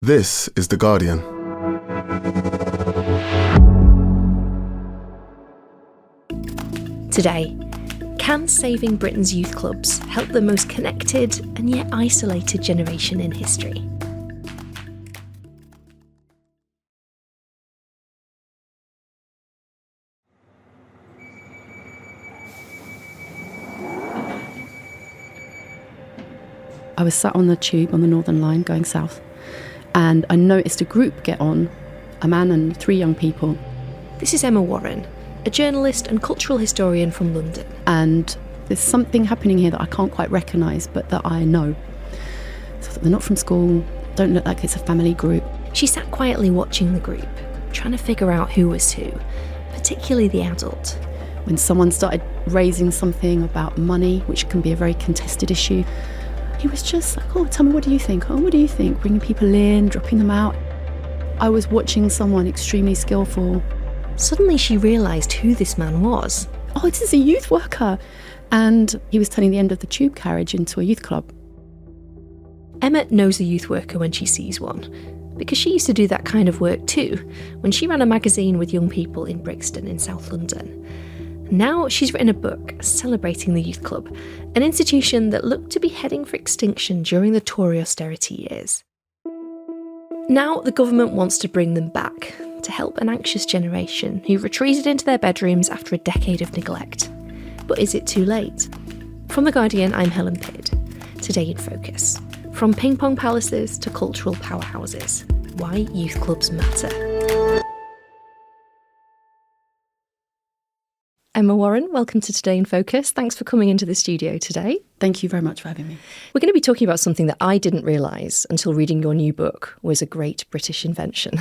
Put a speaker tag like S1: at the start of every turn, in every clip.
S1: This is The Guardian.
S2: Today, can saving Britain's youth clubs help the most connected and yet isolated generation in history?
S3: I was sat on the tube on the Northern Line going south, and I noticed a group get on, a man and 3 young people.
S2: This is Emma Warren, a journalist and cultural historian from London.
S3: And there's something happening here that I can't quite recognise, but that I know. So they're not from school, don't look like it's a family group.
S2: She sat quietly watching the group, trying to figure out who was who, particularly the adult.
S3: When someone started raising something about money, which can be a very contested issue, he was just like, oh, tell me, what do you think? Oh, what do you think? Bringing people in, dropping them out. I was watching someone extremely skillful.
S2: Suddenly she realised who this man was.
S3: Oh, this is a youth worker. And he was turning the end of the tube carriage into a youth club.
S2: Emma knows a youth worker when she sees one, because she used to do that kind of work too, when she ran a magazine with young people in Brixton in South London. Now she's written a book celebrating the youth club, an institution that looked to be heading for extinction during the Tory austerity years. Now the government wants to bring them back to help an anxious generation who retreated into their bedrooms after a decade of neglect. But is it too late? From The Guardian, I'm Helen Pidd. Today in Focus. From ping pong palaces to cultural powerhouses. Why youth clubs matter. Emma Warren, welcome to Today in Focus. Thanks for coming into the studio today.
S3: Thank you very much for having me.
S2: We're going to be talking about something that I didn't realise until reading your new book was a great British invention.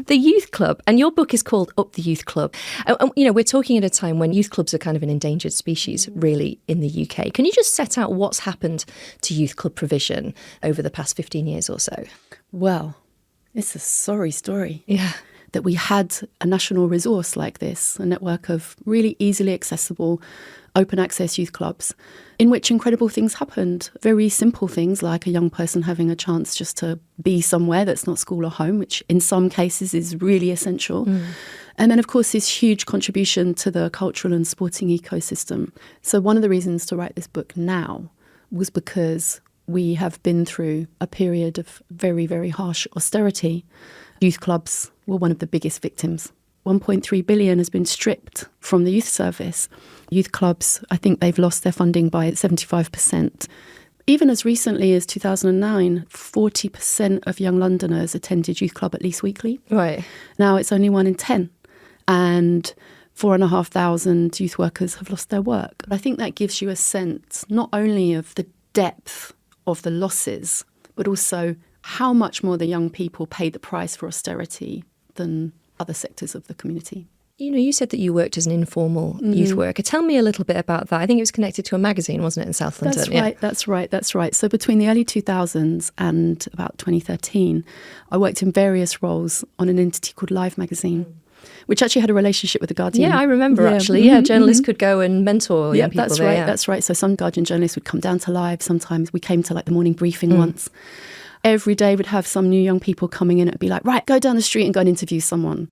S2: The youth club. And your book is called Up the Youth Club. And, we're talking at a time when youth clubs are kind of an endangered species, really, in the UK. Can you just set out what's happened to youth club provision over the past 15 years or so?
S3: Well, it's a sorry story.
S2: Yeah.
S3: That we had a national resource like this, a network of really easily accessible, open access youth clubs, in which incredible things happened. Very simple things like a young person having a chance just to be somewhere that's not school or home, which in some cases is really essential. And then, of course, this huge contribution to the cultural and sporting ecosystem. So one of the reasons to write this book now was because we have been through a period of very, very harsh austerity. Youth clubs were one of the biggest victims. 1.3 billion has been stripped from the youth service. Youth clubs, I think they've lost their funding by 75%. Even as recently as 2009, 40% of young Londoners attended youth club at least weekly.
S2: Right.
S3: Now it's only 1 in 10. And 4,500 youth workers have lost their work. I think that gives you a sense not only of the depth of the losses, but also how much more the young people paid the price for austerity than other sectors of the community.
S2: You said that you worked as an informal youth worker. Tell me a little bit about that. I think it was connected to a magazine, wasn't it, in South London?
S3: That's right. So between the early 2000s and about 2013, I worked in various roles on an entity called Live magazine, which actually had a relationship with The Guardian.
S2: Yeah, I remember actually. Journalists could go and mentor young people there.
S3: That's right. So some Guardian journalists would come down to Live. Sometimes we came to the morning briefing once. Every day we'd have some new young people coming in. It'd be like, right, go down the street and go and interview someone.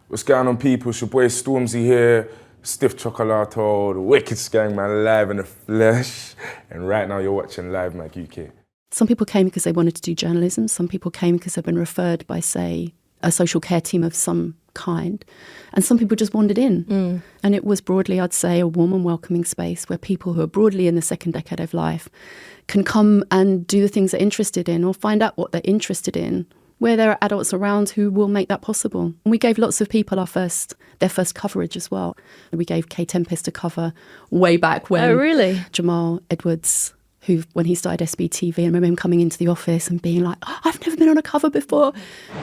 S4: What's going on, people? It's your boy Stormzy here, Stiff Chocolato, the Wicked Skang Man, live in the flesh. And right now you're watching Live Mag UK. Some
S3: people came because they wanted to do journalism. Some people came because they've been referred by, say, a social care team of some kind. And some people just wandered in. And it was broadly, I'd say, a warm and welcoming space where people who are broadly in the second decade of life can come and do the things they're interested in or find out what they're interested in, where there are adults around who will make that possible. And we gave lots of people their first coverage as well. We gave Kay Tempest a cover way back when.
S2: Oh, really?
S3: Jamal Edwards, who, when he started SBTV, I remember him coming into the office and being like, oh, I've never been on a cover before.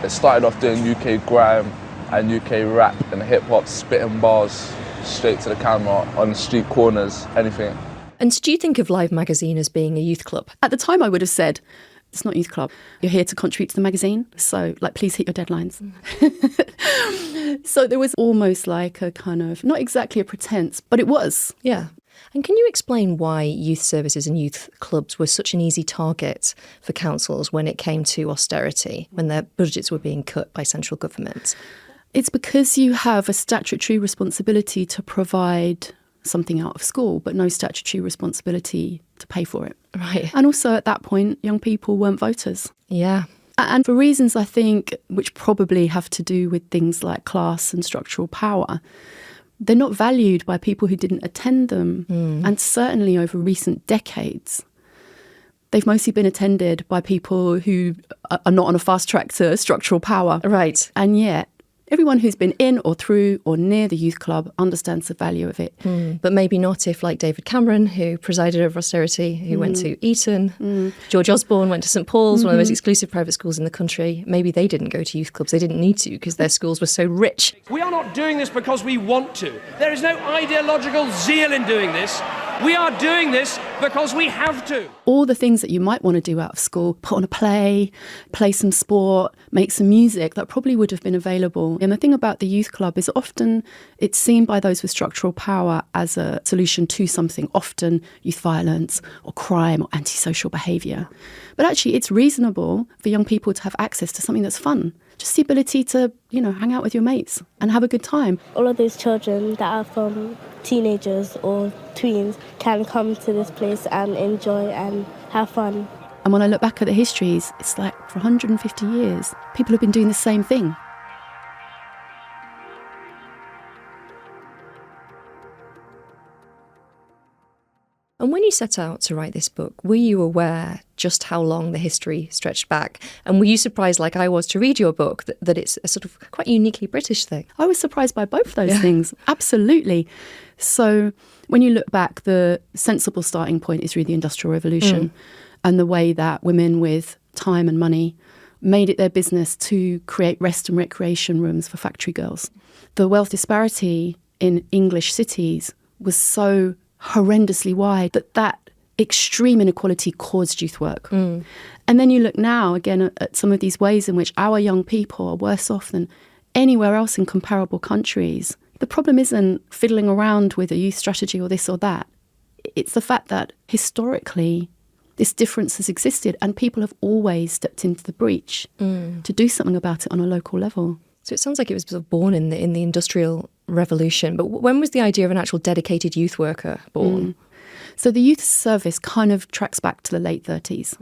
S5: It started off doing UK grime and UK rap and hip-hop, spitting bars straight to the camera on the street corners, anything.
S2: And do you think of Live magazine as being a youth club?
S3: At the time I would have said, it's not youth club. You're here to contribute to the magazine, so please hit your deadlines. So there was almost like a kind of, not exactly a pretense, but it was.
S2: Yeah. And can you explain why youth services and youth clubs were such an easy target for councils when it came to austerity, when their budgets were being cut by central government?
S3: It's because you have a statutory responsibility to provide something out of school, but no statutory responsibility to pay for it.
S2: Right.
S3: And also at that point, young people weren't voters.
S2: Yeah.
S3: And for reasons, I think, which probably have to do with things like class and structural power, they're not valued by people who didn't attend them. And certainly over recent decades, they've mostly been attended by people who are not on a fast track to structural power.
S2: Right.
S3: And yet, everyone who's been in or through or near the youth club understands the value of it.
S2: But maybe not if, like David Cameron, who presided over austerity, who went to Eton, George Osborne went to St Paul's, one of the most exclusive private schools in the country. Maybe they didn't go to youth clubs. They didn't need to because their schools were so rich.
S1: We are not doing this because we want to. There is no ideological zeal in doing this. We are doing this because we have to.
S3: All the things that you might want to do out of school, put on a play some sport, make some music, that probably would have been available. And the thing about the youth club is often it's seen by those with structural power as a solution to something, often youth violence or crime or antisocial behaviour. But actually it's reasonable for young people to have access to something that's fun. Just the ability to, hang out with your mates and have a good time.
S6: All of those children that are from teenagers or tweens can come to this place and enjoy and have fun.
S3: And when I look back at the histories, it's like for 150 years, people have been doing the same thing.
S2: And when you set out to write this book, were you aware just how long the history stretched back? And were you surprised, like I was, to read your book, that it's a sort of quite uniquely British thing?
S3: I was surprised by both those things, absolutely. So when you look back, the sensible starting point is really the Industrial Revolution and the way that women with time and money made it their business to create rest and recreation rooms for factory girls. The wealth disparity in English cities was so horrendously wide that extreme inequality caused youth work. And then you look now again at some of these ways in which our young people are worse off than anywhere else in comparable countries. The problem isn't fiddling around with a youth strategy or this or that. It's the fact that historically this difference has existed and people have always stepped into the breach to do something about it on a local level.
S2: So it sounds like it was sort of born in the Industrial Revolution. But when was the idea of an actual dedicated youth worker born?
S3: So the youth service kind of tracks back to the late 30s.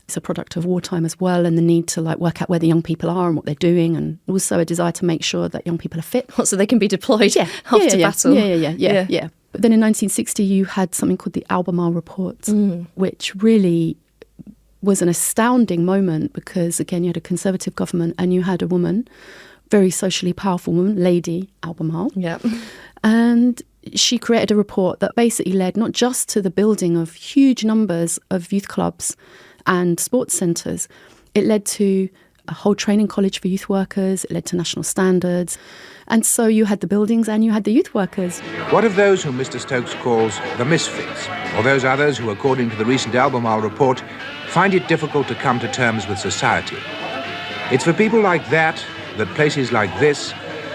S3: It's a product of wartime as well, and the need to work out where the young people are and what they're doing, and also a desire to make sure that young people are fit.
S2: So they can be deployed after battle.
S3: Yeah. But then in 1960 you had something called the Albemarle Report, which really was an astounding moment because, again, you had a Conservative government and you had a woman, very socially powerful woman, Lady Albemarle.
S2: Yeah.
S3: And she created a report that basically led not just to the building of huge numbers of youth clubs and sports centres, it led to a whole training college for youth workers, it led to national standards. And so you had the buildings and you had the youth workers.
S7: What of those whom Mr. Stokes calls the misfits, or those others who, according to the recent Albemarle report, find it difficult to come to terms with society? It's for people like that places like this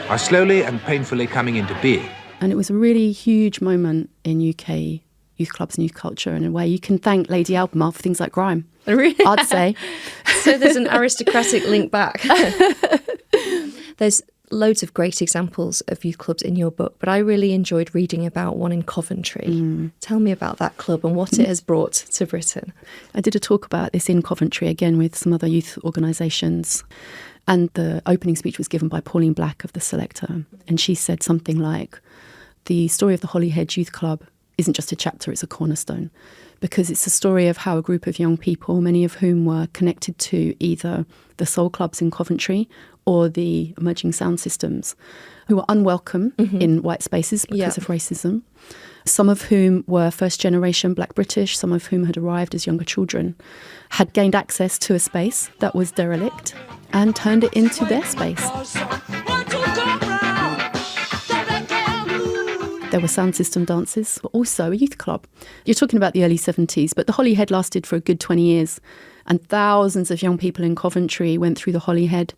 S7: are slowly and painfully coming into being.
S3: And it was a really huge moment in UK youth clubs and youth culture, and in a way you can thank Lady Albemarle for things like grime.
S2: Really?
S3: I'd say.
S2: So there's an aristocratic link back. There's loads of great examples of youth clubs in your book, but I really enjoyed reading about one in Coventry. Tell me about that club and what it has brought to Britain.
S3: I did a talk about this in Coventry, again with some other youth organisations. And the opening speech was given by Pauline Black of the Selector. And she said something like, the story of the Holyhead Youth Club isn't just a chapter, it's a cornerstone. Because it's a story of how a group of young people, many of whom were connected to either the soul clubs in Coventry or the emerging sound systems, who were unwelcome in white spaces because of racism. Some of whom were first-generation Black British, some of whom had arrived as younger children, had gained access to a space that was derelict and turned it into their space. There were sound system dances, but also a youth club. You're talking about the early 70s, but the Holyhead lasted for a good 20 years. And thousands of young people in Coventry went through the Holyhead,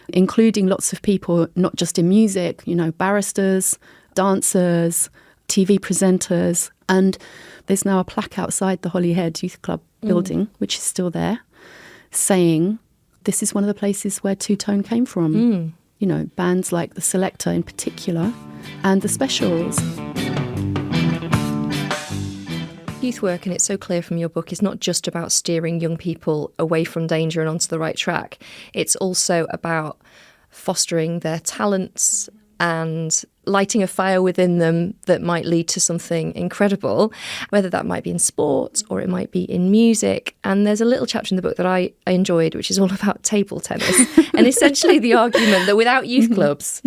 S3: including lots of people, not just in music, barristers, dancers, TV presenters, and there's now a plaque outside the Holyhead Youth Club building, which is still there, saying this is one of the places where two-tone came from. You know, bands like the Selector in particular, and the Specials.
S2: Youth work, and it's so clear from your book, is not just about steering young people away from danger and onto the right track. It's also about fostering their talents and lighting a fire within them that might lead to something incredible, whether that might be in sport or it might be in music. And there's a little chapter in the book that I enjoyed, which is all about table tennis. And essentially the argument that without youth clubs,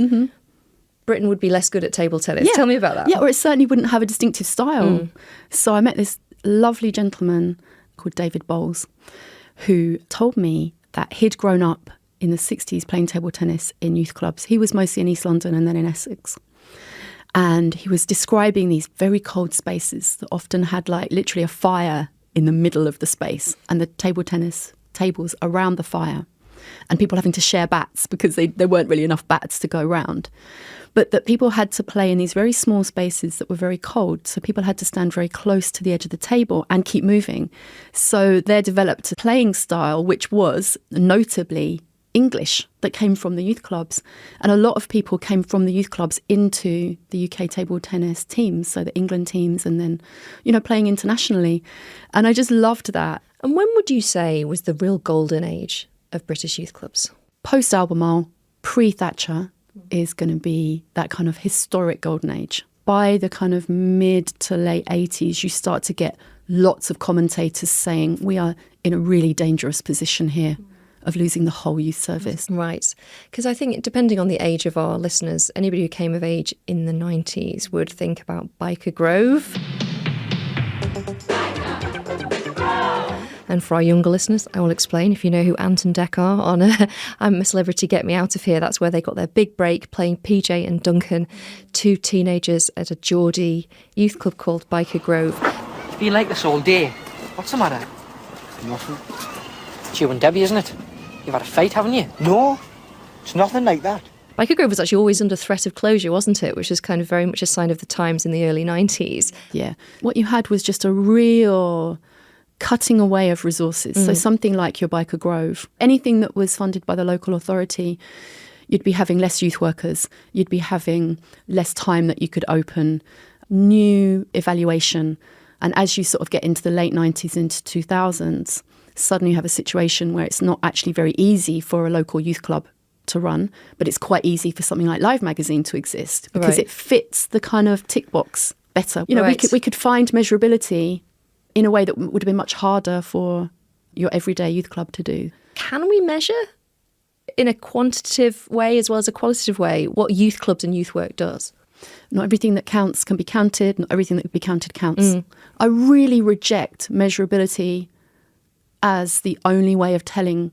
S2: Britain would be less good at table tennis. Tell me about that.
S3: Yeah, or it certainly wouldn't have a distinctive style. So I met this lovely gentleman called David Bowles, who told me that he'd grown up in the 60s playing table tennis in youth clubs. He was mostly in East London and then in Essex. And he was describing these very cold spaces that often had like literally a fire in the middle of the space and the table tennis tables around the fire and people having to share bats because there weren't really enough bats to go round. But that people had to play in these very small spaces that were very cold. So people had to stand very close to the edge of the table and keep moving. So there developed a playing style which was notably English, that came from the youth clubs. And a lot of people came from the youth clubs into the UK table tennis teams, so the England teams, and then, you know, playing internationally. And I just loved that.
S2: And when would you say was the real golden age of British youth clubs?
S3: Post-Albemarle, pre-Thatcher, is going to be that kind of historic golden age. By the kind of mid to late 80s, you start to get lots of commentators saying we are in a really dangerous position here of losing the whole youth service.
S2: Right. Because I think, depending on the age of our listeners, anybody who came of age in the 90s would think about Biker Grove. And for our younger listeners, I will explain, if you know who Ant and Dec are on I'm a Celebrity, Get Me Out of Here, that's where they got their big break, playing PJ and Duncan, two teenagers at a Geordie youth club called Biker Grove.
S8: You've been like this all day. What's the matter?
S9: Nothing.
S8: It's you and Debbie, isn't it? You've had a fight, haven't you?
S9: No, it's nothing like that.
S2: Biker Grove was actually always under threat of closure, wasn't it? Which is kind of very much a sign of the times in the early 90s.
S3: Yeah. What you had was just a real cutting away of resources. So something like your Biker Grove, anything that was funded by the local authority, you'd be having less youth workers, you'd be having less time that you could open, new evaluation. And as you sort of get into the late 90s into 2000s, suddenly you have a situation where it's not actually very easy for a local youth club to run, but it's quite easy for something like Live magazine to exist because it fits the kind of tick box better. You know, we could find measurability in a way that would have been much harder for your everyday youth club to do.
S2: Can we measure in a quantitative way as well as a qualitative way what youth clubs and youth work does?
S3: Not everything that counts can be counted. Not everything that can be counted counts. I really reject measurability as the only way of telling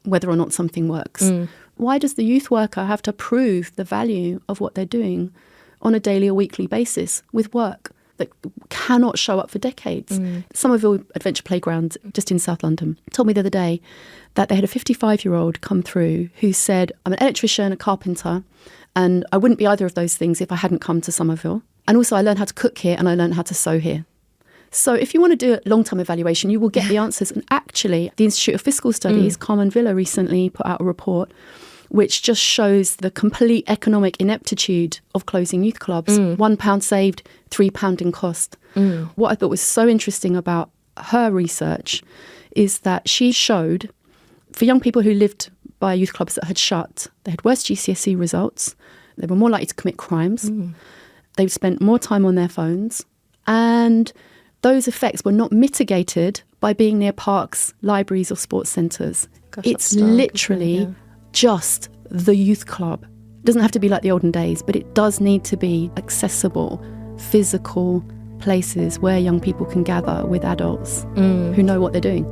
S3: whether or not something works. Why does the youth worker have to prove the value of what they're doing on a daily or weekly basis with work that cannot show up for decades? Somerville Adventure Playground, just in South London, told me the other day that they had a 55-year-old come through who said, I'm an electrician, a carpenter, and I wouldn't be either of those things if I hadn't come to Somerville. And also I learned how to cook here and I learned how to sew here. So if you want to do a long-term evaluation, you will get the answers. And actually, the Institute of Fiscal Studies, Carmen Villa, recently put out a report which just shows the complete economic ineptitude of closing youth clubs. £1 saved, £3 in cost. What I thought was so interesting about her research is that she showed for young people who lived by youth clubs that had shut, they had worse GCSE results, they were more likely to commit crimes, they spent more time on their phones, and those effects were not mitigated by being near parks, libraries or sports centres. It's literally just the youth club. It doesn't have to be like the olden days, but it does need to be accessible, physical places where young people can gather with adults who know what they're doing.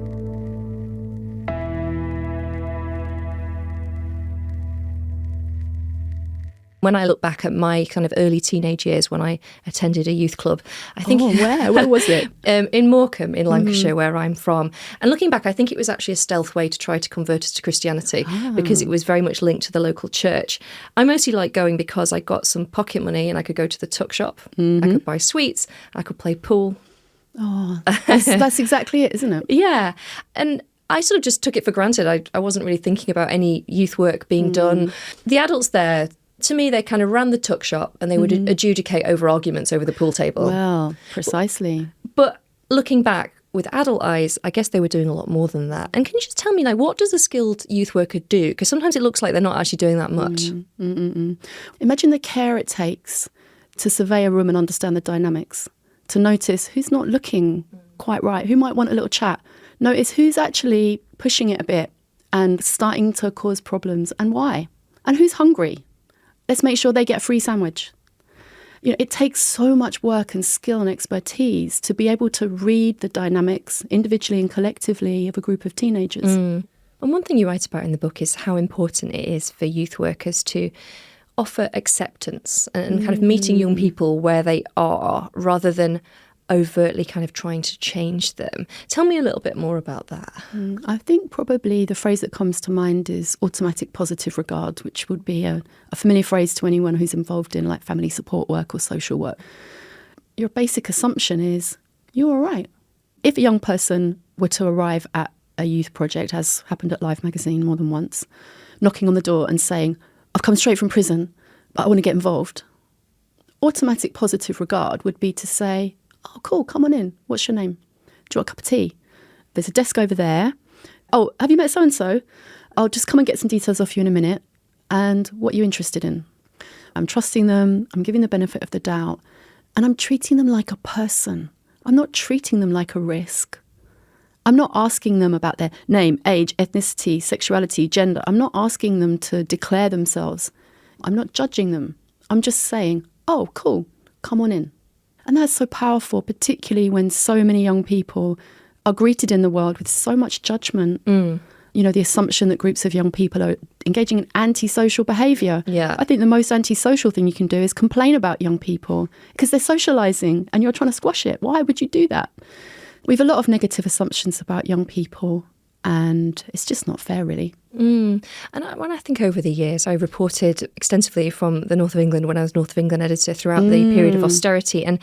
S2: When I look back at my kind of early teenage years when I attended a youth club, I think...
S3: Where was it?
S2: In Morecambe, in Lancashire, where I'm from. And looking back, I think it was actually a stealth way to try to convert us to Christianity because it was very much linked to the local church. I mostly liked going because I got some pocket money and I could go to the tuck shop, I could buy sweets, I could play pool.
S3: Oh, that's exactly it, isn't it?
S2: Yeah. And I sort of just took it for granted. I wasn't really thinking about any youth work being done. The adults there, to me, they kind of ran the tuck shop and they would adjudicate over arguments over the pool table.
S3: Well, precisely.
S2: But looking back with adult eyes, I guess they were doing a lot more than that. And can you just tell me, like, what does a skilled youth worker do? Because sometimes it looks like they're not actually doing that much.
S3: Imagine the care it takes to survey a room and understand the dynamics, to notice who's not looking quite right, who might want a little chat, notice who's actually pushing it a bit and starting to cause problems and why, and who's hungry. Let's make sure they get a free sandwich. You know, it takes so much work and skill and expertise to be able to read the dynamics individually and collectively of a group of teenagers.
S2: And one thing you write about in the book is how important it is for youth workers to offer acceptance and kind of meeting young people where they are rather than overtly kind of trying to change them. Tell me a little bit more about that.
S3: I think probably the phrase that comes to mind is automatic positive regard, which would be a familiar phrase to anyone who's involved in like family support work or social work. Your basic assumption is you're all right. If a young person were to arrive at a youth project, as happened at Live magazine more than once, knocking on the door and saying, I've come straight from prison, but I want to get involved. Automatic positive regard would be to say, oh, cool, come on in. What's your name? Do you want a cup of tea? There's a desk over there. Oh, have you met so-and-so? I'll just come and get some details off you in a minute. And what are you interested in? I'm trusting them. I'm giving the benefit of the doubt. And I'm treating them like a person. I'm not treating them like a risk. I'm not asking them about their name, age, ethnicity, sexuality, gender. I'm not asking them to declare themselves. I'm not judging them. I'm just saying, oh, cool, come on in. And that's so powerful, particularly when so many young people are greeted in the world with so much judgment. You know, the assumption that groups of young people are engaging in antisocial behaviour.
S2: Yeah.
S3: I think the most antisocial thing you can do is complain about young people because they're socialising and you're trying to squash it. Why would you do that? We have a lot of negative assumptions about young people and it's just not fair, really.
S2: And when I think over the years, I reported extensively from the north of England when I was North of England editor throughout the period of austerity. And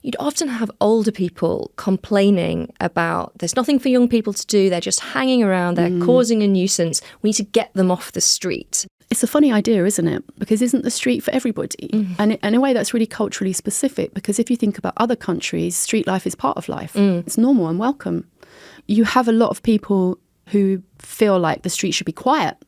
S2: you'd often have older people complaining about there's nothing for young people to do. They're just hanging around. They're causing a nuisance. We need to get them off the street.
S3: It's a funny idea, isn't it? Because isn't the street for everybody? And in a way that's really culturally specific because if you think about other countries, street life is part of life. It's normal and welcome. You have a lot of people who feel like the street should be quiet.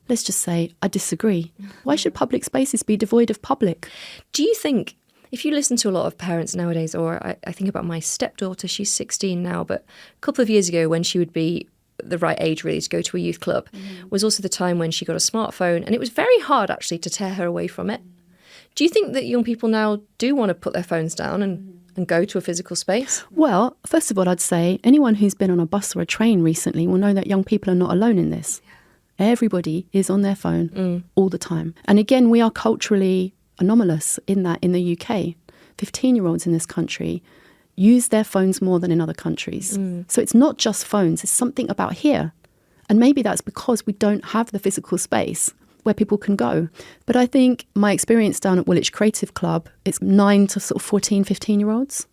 S3: Let's just say, I disagree. Why should public spaces be devoid of public?
S2: Do you think, if you listen to a lot of parents nowadays, or I think about my stepdaughter, she's 16 now, but a couple of years ago when she would be the right age really to go to a youth club was also the time when she got a smartphone and it was very hard actually to tear her away from it. Do you think that young people now do want to put their phones down and go to a physical space?
S3: Well, first of all, I'd say anyone who's been on a bus or a train recently will know that young people are not alone in this. Everybody is on their phone all the time. And again, we are culturally anomalous in that in the UK. 15-year-olds in this country use their phones more than in other countries. So it's not just phones, it's something about here. And maybe that's because we don't have the physical space where people can go. But I think my experience down at Woolwich Creative Club, it's 9 to sort of 14, 15-year-olds.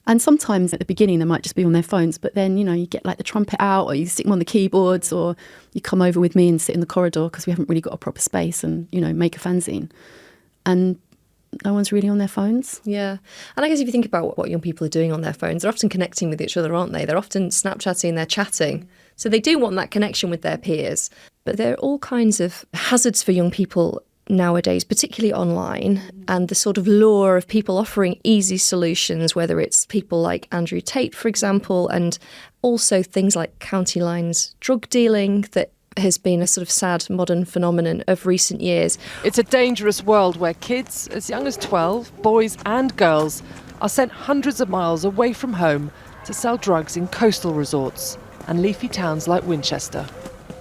S3: And sometimes at the beginning they might just be on their phones, but then, you know, you get like the trumpet out or you stick them on the keyboards or you come over with me and sit in the corridor because we haven't really got a proper space and, you know, make a fanzine. And no one's really on their phones.
S2: Yeah. And I guess if you think about what young people are doing on their phones, they're often connecting with each other, aren't they? They're often Snapchatting, they're chatting. So they do want that connection with their peers. But there are all kinds of hazards for young people nowadays, particularly online, and the sort of lure of people offering easy solutions, whether it's people like Andrew Tate, for example, and also things like county lines drug dealing that has been a sort of sad modern phenomenon of recent years.
S10: It's a dangerous world where kids as young as 12, boys and girls, are sent hundreds of miles away from home to sell drugs in coastal resorts and leafy towns like Winchester.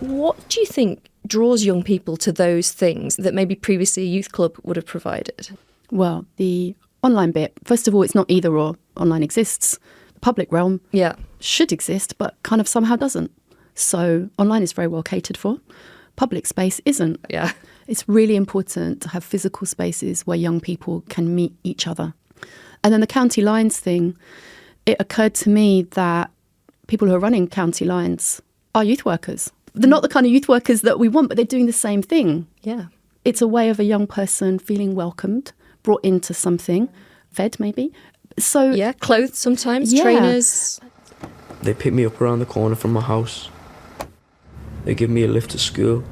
S2: What do you think draws young people to those things that maybe previously a youth club would have provided?
S3: Well, the online bit, first of all, it's not either or. Online exists. The public realm should exist, but kind of somehow doesn't. So online is very well catered for. Public space isn't.
S2: Yeah.
S3: It's really important to have physical spaces where young people can meet each other. And then the county lines thing, it occurred to me that people who are running county lines are youth workers. They're not the kind of youth workers that we want, but they're doing the same thing.
S2: Yeah.
S3: It's a way of a young person feeling welcomed, brought into something, fed maybe. So
S2: yeah, clothes sometimes, trainers.
S11: They pick me up around the corner from my house. They give me a lift to school,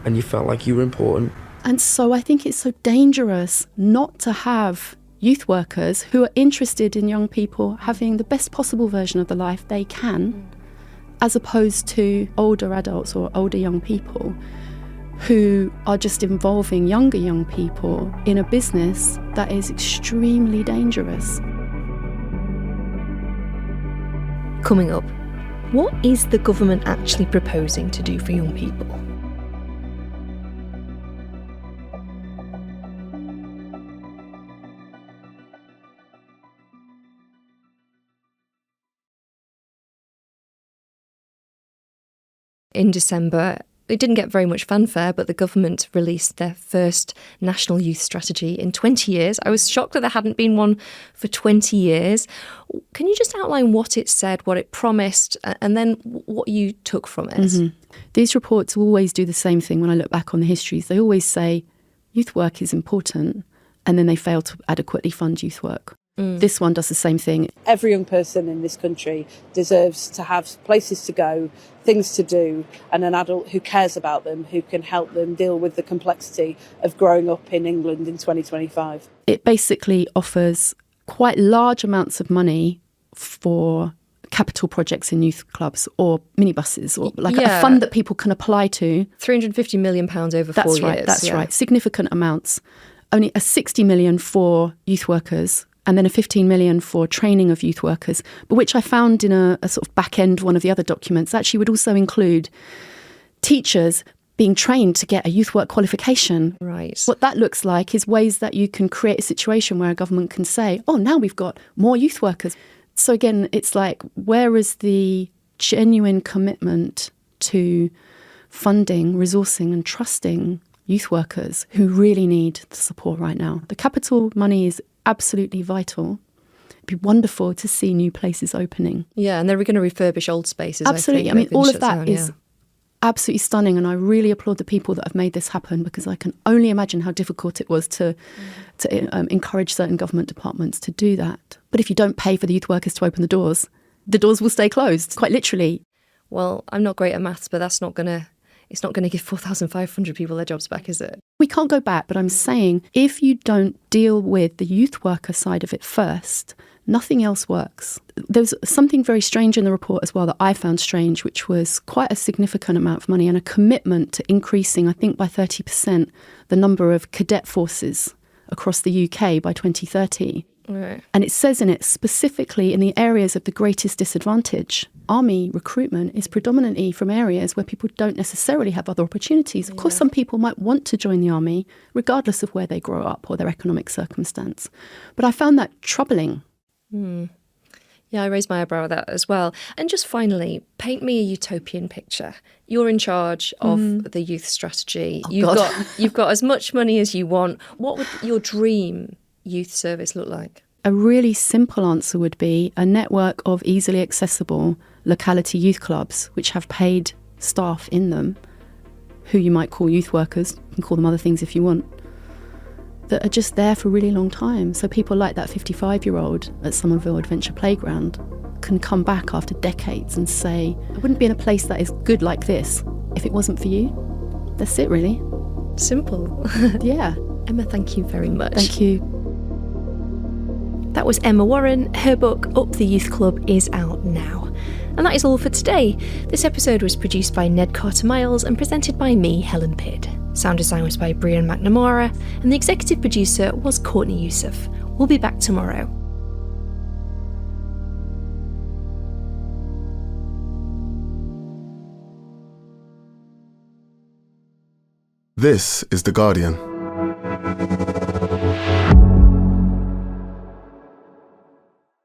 S11: and you felt like you were important.
S3: And so I think it's so dangerous not to have youth workers who are interested in young people having the best possible version of the life they can, as opposed to older adults or older young people who are just involving younger young people in a business that is extremely dangerous.
S2: Coming up, what is the government actually proposing to do for young people? In December, it didn't get very much fanfare, but the government released their first national youth strategy in 20 years. I was shocked that there hadn't been one for 20 years. Can you just outline what it said, what it promised, and then what you took from it?
S3: Mm-hmm. These reports always do the same thing when I look back on the histories. They always say youth work is important, and then they fail to adequately fund youth work. This one does the same thing.
S12: Every young person in this country deserves to have places to go, things to do, and an adult who cares about them, who can help them deal with the complexity of growing up in England in 2025.
S3: It basically offers quite large amounts of money for capital projects in youth clubs or minibuses or like a fund that people can apply to.
S2: £350 million over 4 years.
S3: That's right. Significant amounts. Only a 60 million for youth workers, and then a 15 million for training of youth workers, but which I found in a sort of back end one of the other documents actually would also include teachers being trained to get a youth work qualification.
S2: Right.
S3: What that looks like is ways that you can create a situation where a government can say, oh, now we've got more youth workers. So again, it's like, where is the genuine commitment to funding, resourcing and trusting youth workers who really need the support right now? The capital money is absolutely vital. It'd be wonderful to see new places opening.
S2: Yeah, and they're going to refurbish old spaces.
S3: Absolutely. I mean, all of that is absolutely stunning, and I really applaud the people that have made this happen, because I can only imagine how difficult it was to encourage certain government departments to do that. But if you don't pay for the youth workers to open the doors will stay closed, quite literally.
S2: Well, I'm not great at maths, but it's not going to give 4,500 people their jobs back, is it?
S3: We can't go back, but I'm saying if you don't deal with the youth worker side of it first, nothing else works. There's something very strange in the report as well that I found strange, which was quite a significant amount of money and a commitment to increasing, I think by 30%, the number of cadet forces across the UK by 2030.
S2: Right.
S3: And it says in it specifically in the areas of the greatest disadvantage. Army recruitment is predominantly from areas where people don't necessarily have other opportunities. Of course, some people might want to join the army regardless of where they grow up or their economic circumstance. But I found that troubling.
S2: Yeah, I raised my eyebrow at that as well. And just finally, paint me a utopian picture. You're in charge of the youth strategy. You've got as much money as you want. What would your dream youth service look like?
S3: A really simple answer would be a network of easily accessible locality youth clubs, which have paid staff in them, who you might call youth workers, you can call them other things if you want, that are just there for a really long time. So people like that 55-year-old at Somerville Adventure Playground can come back after decades and say, I wouldn't be in a place that is good like this if it wasn't for you. That's it, really.
S2: Simple.
S3: Yeah.
S2: Emma, thank you very much.
S3: Thank you.
S2: That was Emma Warren. Her book, Up the Youth Club, is out now. And that is all for today. This episode was produced by Ned Carter-Miles and presented by me, Helen Pidd. Sound design was by Brian McNamara, and the executive producer was Courtney Youssef. We'll be back tomorrow.
S13: This is The Guardian.